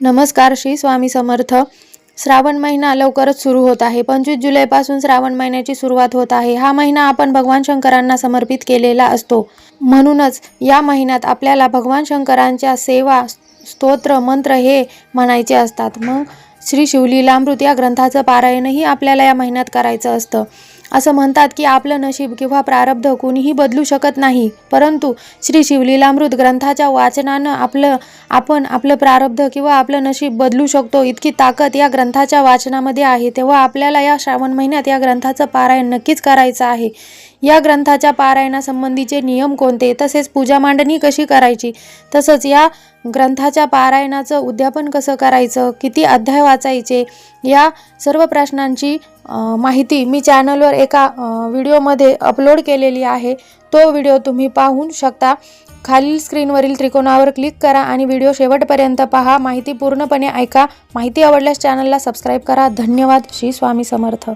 नमस्कार. श्री स्वामी समर्थ. श्रावण महिना लवकरच सुरू होत आहे. 25 जुलैपासून श्रावण महिन्याची सुरुवात होत आहे. हा महिना आपण भगवान शंकरांना समर्पित केलेला असतो. म्हणूनच या महिन्यात आपल्याला भगवान शंकरांच्या सेवा, स्तोत्र, मंत्र हे म्हणायचे असतात. मग श्री शिवलीलामृत या ग्रंथाचं पारायणही आपल्याला या महिन्यात करायचं असतं. असं म्हणतात की आपलं नशीब किंवा प्रारब्ध कोणीही बदलू शकत नाही, परंतु श्री शिवलीलामृत ग्रंथाच्या वाचनानं आपण आपलं प्रारब्ध किंवा आपलं नशीब बदलू शकतो. इतकी ताकद या ग्रंथाच्या वाचनामध्ये आहे. तेव्हा आपल्याला या श्रावण महिन्यात या ग्रंथाचं पारायण नक्कीच करायचं आहे. या ग्रंथाच्या पारायणासंबंधीचे नियम कोणते, तसेच पूजा मांडणी कशी करायची, तसंच या ग्रंथाच्या पारायणाचं उद्यापन कसं करायचं, किती अध्याय वाचायचे, या सर्व प्रश्नांची माहिती मी चॅनलवर एका व्हिडिओमध्ये अपलोड केलेली आहे. तो व्हिडिओ तुम्ही पाहू शकता. खालील स्क्रीनवरील त्रिकोणावर क्लिक करा आणि व्हिडिओ शेवटपर्यंत पहा. माहिती पूर्णपणे ऐका. माहिती आवडल्यास चॅनलला सबस्क्राईब करा. धन्यवाद. श्री स्वामी समर्थ.